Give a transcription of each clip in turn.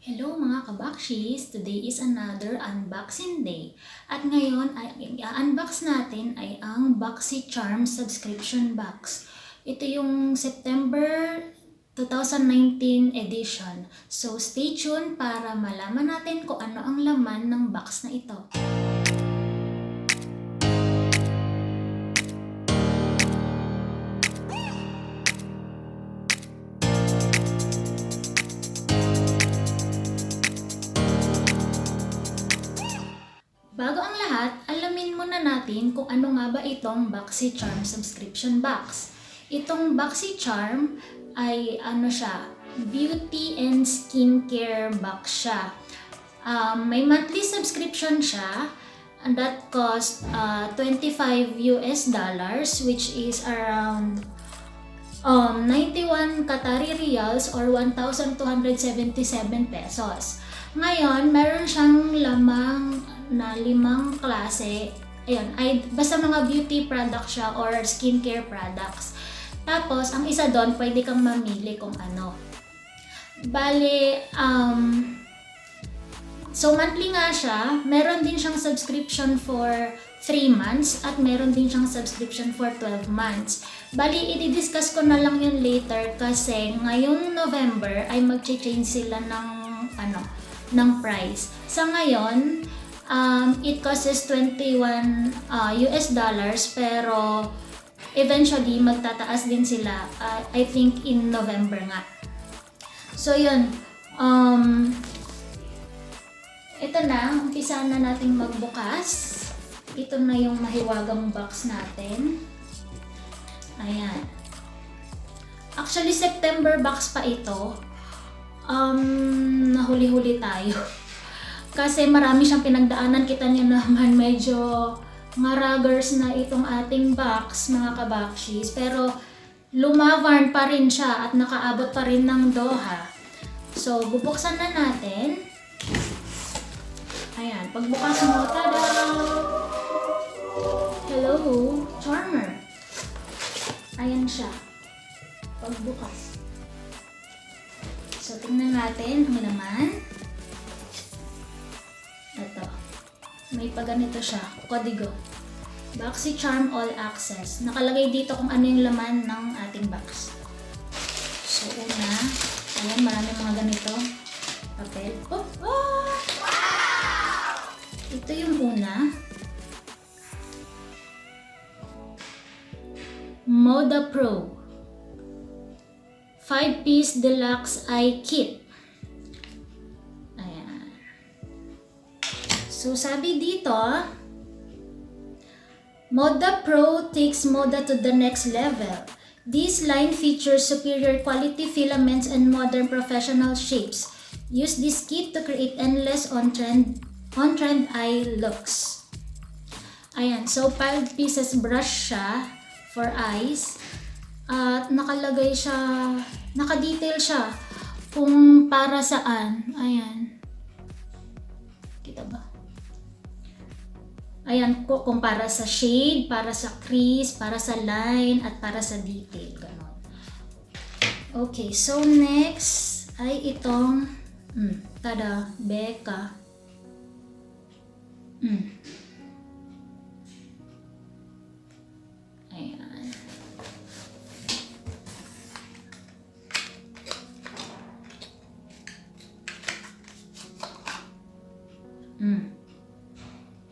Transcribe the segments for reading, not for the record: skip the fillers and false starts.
Hello mga kabakshis! Today is another unboxing day. At ngayon ay i-unbox natin ay ang Boxycharm subscription box. Ito yung September 2019 edition. So stay tuned para malaman natin kung ano ang laman ng box na ito. Bago ang lahat, alamin muna natin kung ano nga ba itong Boxycharm subscription box. Itong Boxycharm ay beauty and skincare box siya. May monthly subscription siya and that cost $25 which is around 91 Qatari riyals or 1,277 pesos. Ngayon, meron siyang lamang na 5 klase. Ayun, basta mga beauty products siya or skincare products. Tapos, ang isa doon, pwede kang mamili kung ano. Bale, so monthly nga siya. Meron din siyang subscription for 3 months at meron din siyang subscription for 12 months. Bali, i-discuss ko na lang yun later kasi ngayong November ay mag-change sila ng price. Sa ngayon, it costs $21 pero eventually magtataas din sila, I think in November nga. So yun, ito na, umpisa na nating magbukas. Ito na yung mahiwagang box natin. Ayan. Actually, September box pa ito. Nahuli-huli tayo. Kasi marami siyang pinagdaanan. Kita niyo naman medyo ngaraggers na itong ating box, mga kabakshis. Pero lumavarn pa rin siya at nakaabot pa rin ng Doha. So, bubuksan na natin. Ayan, pagbukas mo, tada! Hello, Charmer. Ayan siya. Pagbukas. So, tingnan natin ang laman. Ito. May paganito siya. Kodigo. Boxycharm All Access. Nakalagay dito kung ano yung laman ng ating box. So, una. Ayan, marami mga ganito. Papel. Oh! Oh! Ito yung una. Moda Pro 5-piece deluxe eye kit. Ayan. So sabi dito, Moda Pro takes moda to the next level. This line features superior quality filaments and modern professional shapes. Use this kit to create endless on-trend eye looks. Ayan, so 5 pieces brush siya for eyes. At nakalagay siya, nakadetail siya kung para saan. Ayan. Kita ba? Ayan, kung para sa shade, para sa crease, para sa line, at para sa detail. Ganon. Okay, so next ay itong tada, Becca. Ayan.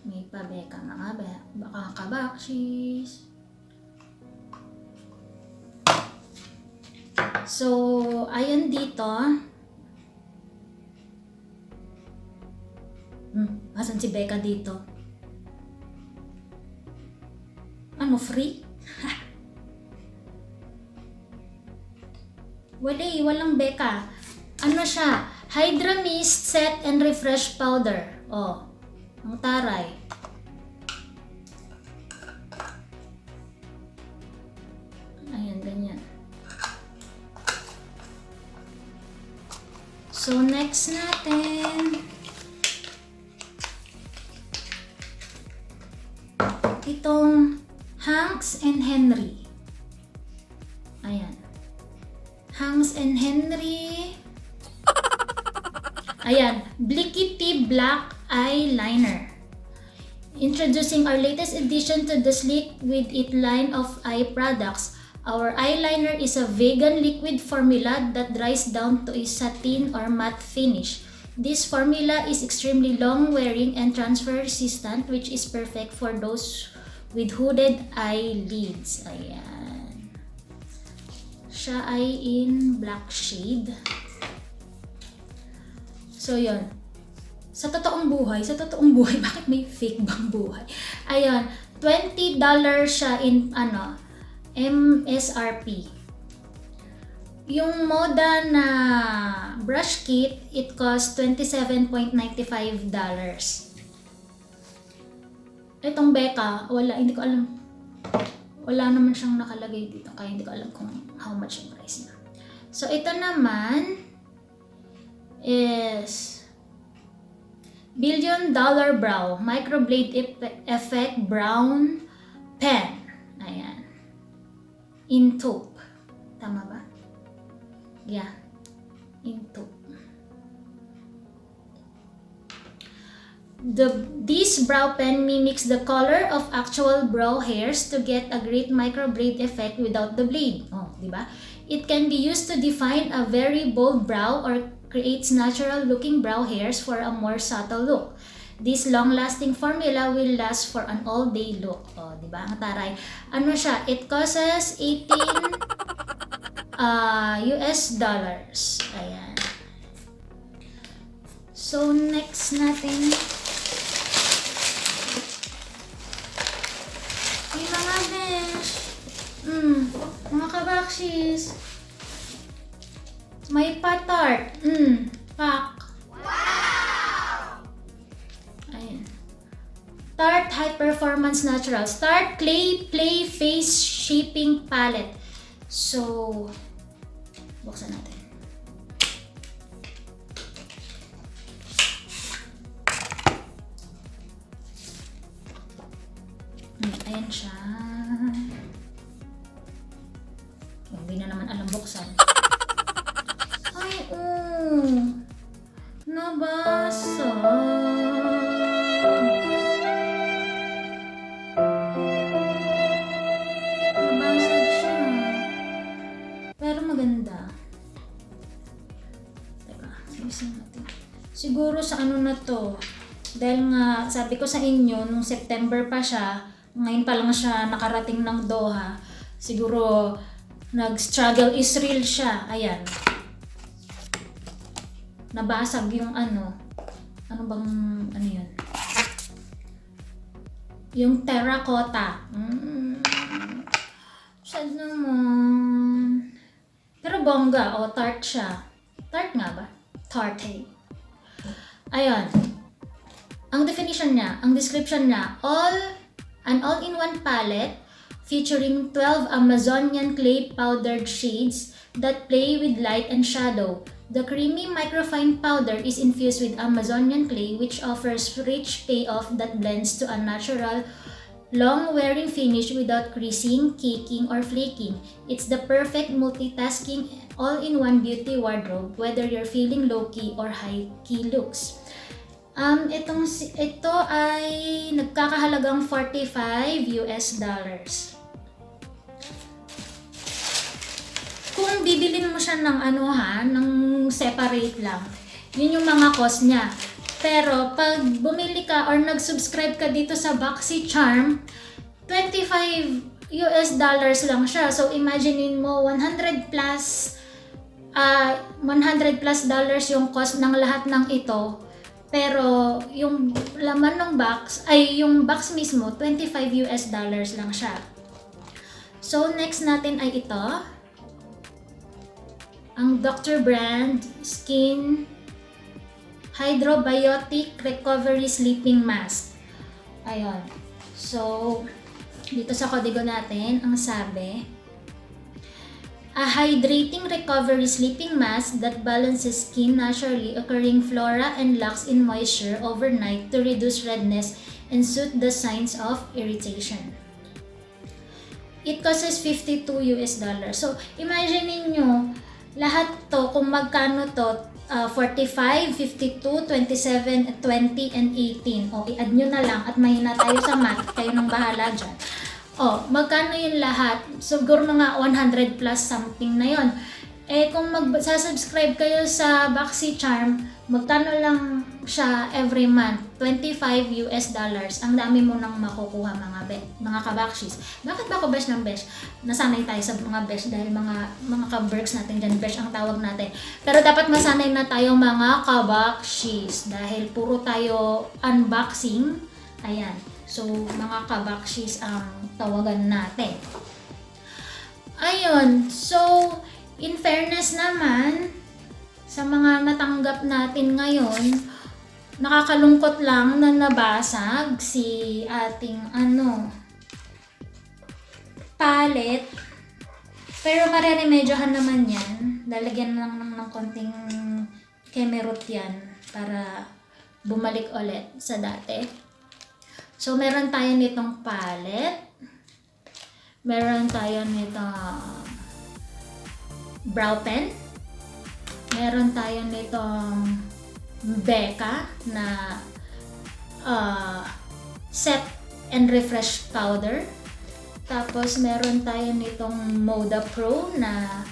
May pabeka mga baka kabakshis. So, ayan dito. Asan si Becca dito? Ano, free? Walang Becca. Ano siya? Hydra Mist Set and Refresh Powder. Oh, ang taray. Ayan, ganyan. So, next natin. Itong Hanks and Henry. Ayan. Hanks and Henry. Ayan, Blickety Black Eyeliner. Introducing our latest addition to the Sleek With It line of eye products. Our eyeliner is a vegan liquid formula that dries down to a satin or matte finish. This formula is extremely long-wearing and transfer-resistant, which is perfect for those with hooded eyelids. Ayan. Siya ay in black shade. So, yun. Sa totoong buhay, bakit may fake bang buhay? Ayan, $20 siya in, MSRP. Yung Moda na brush kit, it costs $27.95. Itong Becca, hindi ko alam. Wala naman siyang nakalagay dito, kaya hindi ko alam kung how much yung price niya. So, ito naman is $1 Billion Brow Microblade Effect Brown Pen. Ayan. In taupe. Tama ba? Yeah. In taupe. This brow pen mimics the color of actual brow hairs to get a great microblade effect without the blade. Oh, diba? It can be used to define a very bold brow or creates natural-looking brow hairs for a more subtle look. This long-lasting formula will last for an all-day look. Oh, diba? Ang taray. Ano siya? It costs $18 US. Ayan. So, next natin. Ay, mga besh. Mga kabakshis. May patart. Pack. Wow! Ayan. Tarte High Performance Naturals. Tarte Clay Play Face Shaping Palette. So, buksan natin. Ayan siya. Hindi na naman alam buksan. Ay, nabasa. Nabasag siya. Pero maganda. Teka, ayusin natin. Siguro sa ano na to. Dahil nga, sabi ko sa inyo, nung September pa siya, ngayon pa lang siya nakarating ng Doha. Siguro, nag-struggle is real siya. Ayan. Nabasag yung ano bang, yun? Yung terracotta. Sad naman. Pero bongga, tarte siya. Tarte nga ba? Tarte. Ayan. Ang definition niya, ang description niya, an all-in-one palette featuring 12 Amazonian clay powdered shades that play with light and shadow. The creamy microfine powder is infused with Amazonian clay, which offers rich payoff that blends to a natural, long-wearing finish without creasing, caking, or flaking. It's the perfect multitasking, all-in-one beauty wardrobe, whether you're feeling low-key or high-key looks. Ito ay nagkakahalagang $45. Kung bibilin mo siya ng ng separate lang, yun yung mga cost niya. Pero pag bumili ka or nag-subscribe ka dito sa Boxycharm, $25 lang siya. So imaginein mo $100 plus dollars yung cost ng lahat ng ito. Pero yung laman ng box, yung box mismo, $25 lang siya. So next natin ay ito. Ang Dr. Brand Skin Hydrobiotic Recovery Sleeping Mask. Ayun. So, dito sa kodigo natin, ang sabi, a hydrating recovery sleeping mask that balances skin naturally occurring flora and locks in moisture overnight to reduce redness and soothe the signs of irritation. It costs $52. So, imagine niyo lahat to, kung magkano to, 45, 52, 27, 20, and 18. O, i-add nyo na lang at mahina tayo sa math. Kayo nang bahala dyan. O, magkano yung lahat? Siguro mga 100 plus something na yon. Eh, kung magsasubscribe kayo sa Boxycharm, magkano lang siya every month? $25. Ang dami mo nang makukuha mga kabakshis. Bakit ba ako besh ng besh? Nasanay tayo sa mga besh dahil mga ka-berks natin dyan, besh ang tawag natin. Pero dapat masanay na tayo mga kabakshis dahil puro tayo unboxing. Ayan. So, mga kabakshis ang tawagan natin. Ayun. So, in fairness naman, sa mga natanggap natin ngayon, nakakalungkot lang na nabasag si ating palette. Pero mareremedyohan naman yan. Lalagyan lang ng konting kemerot yan para bumalik ulit sa dati. So, meron tayo nitong palette. Meron tayo nitong brow pen. Meron tayo nitong Becca na set and refresh powder. Tapos meron tayo nitong Moda Pro na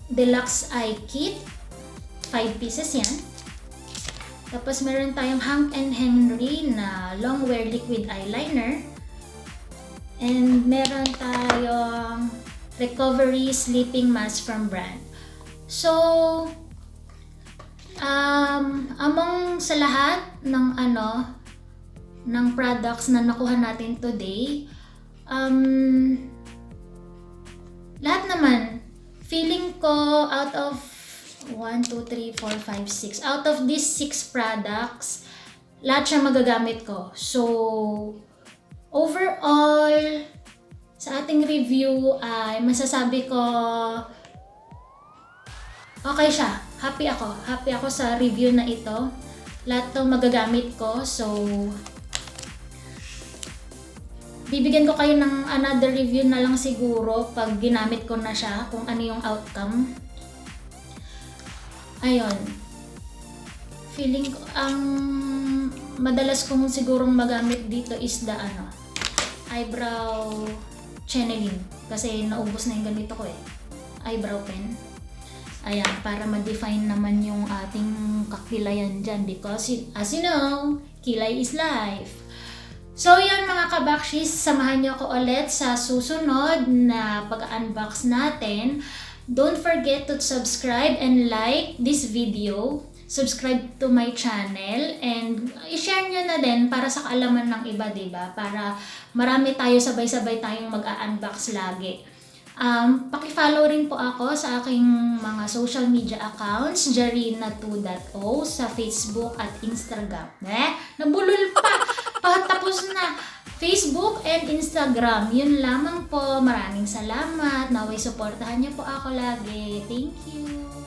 deluxe eye kit. 5 pieces yan. Tapos meron tayong Hank and Henry na long wear liquid eyeliner. And meron tayong recovery sleeping mask from brand. So, among sa lahat ng products na nakuha natin today, lahat naman, feeling ko out of 1, 2, 3, 4, 5, 6, out of these 6 products, lahat siya magagamit ko. So, overall, sa ating review ay masasabi ko okay siya. Happy ako sa review na ito. Lahat 'to magagamit ko. So bibigyan ko kayo ng another review na lang siguro pag ginamit ko na siya, kung ano yung outcome. Ayun. Feeling ko ang madalas kong sigurong magamit dito is the eyebrow channeling, kasi naubos na yung ganito ko eyebrow pen. Ayan, para ma-define naman yung ating kakilayan dyan, because as you know, kilay is life. So yan mga kabakshis, samahan nyo ako ulit sa susunod na pag-unbox natin. Don't forget to subscribe and like this video. Subscribe to my channel and i-share nyo na din para sa kaalaman ng iba, diba? Para marami tayo, sabay-sabay tayong mag-unbox lagi. Paki-follow rin po ako sa aking mga social media accounts, JAREN-WQUCSLTE sa Facebook at Instagram. Nabulol pa! Patapos na! Facebook and Instagram. Yun lamang po. Maraming salamat. Naway supportahan niyo po ako lagi. Thank you!